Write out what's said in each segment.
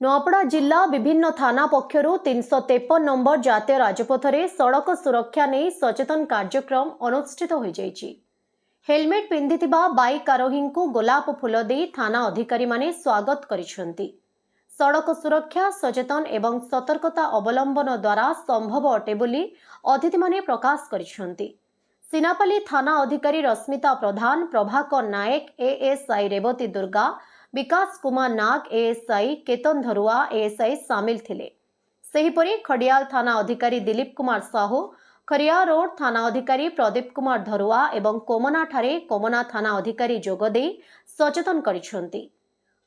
नुआपड़ा जिला विभिन्न थाना पक्षर 353 नंबर जातीय राजपथ में सड़क सुरक्षा नहीं सचेतन कार्यक्रम अनुष्ठित हो जाइछि। हेलमेट पिंधिथिबा बाइक आरोही को गोलाप फूल दे थाना अधिकारी माने स्वागत करिसेंति। सड़क सुरक्षा सचेतन एवं सतर्कता अवलंबन द्वारा संभव अटे बोली अतिथि माने प्रकाश करिसेंति। सिनापाली थाना अधिकारी रश्मिता प्रधान, प्रभाकर नायक, एएसआई रेवती दुर्गा, विकास कुमार नाग, एएसआई केतन धरुआ, एएसआई सामिल थिले। सेहीपरि खड़ियाल थाना अधिकारी दिलीप कुमार साहू, खरिया रोड थाना अधिकारी प्रदीप कुमार धरुआ एवं कोमना ठारे कोमना थाना अधिकारी जोगदे सचेतन करिसेंति।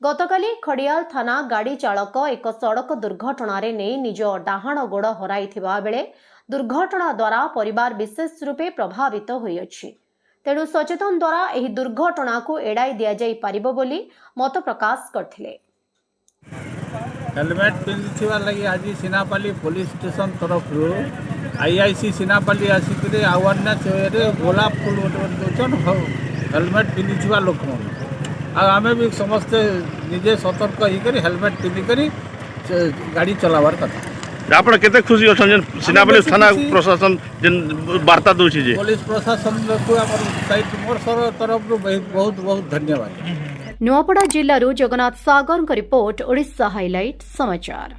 गतकाली खड़ियाल थाना गाड़ी चालक एक सड़क दुर्घटना रे नहीं निज डाहाण गोड़ हराइथिबा बेले दुर्घटना द्वारा परिवार विशेष रूपे प्रभावित होइछि। तेणु सचेतन द्वारा एही दुर्घटना को एड़ाई दिया जाई पारिबो बोली मत प्रकाश करथिले। हेलमेट पिंधिथिबा लगी आज सिनापाली पुलिस स्टेशन तरफ आईआईसी सिनापाली आसिक अवेयरनेस वे गोलाप फूल दौन हेलमेट पिंधिथिबा लोक आमे भी समस्ते निजे सतर्क होकर हेलमेट पिंधिक गाड़ी चलावार कथा। आप केते खुशी अच्छा सिनापाली थाना प्रशासन जिन वार्ता दूसरी जे पुलिस प्रशासन को मोर तरफ बहुत बहुत धन्यवाद। नुआपड़ा जिल्लारू जगन्नाथ सागर रिपोर्ट, ओडिशा हाइलाइट समाचार।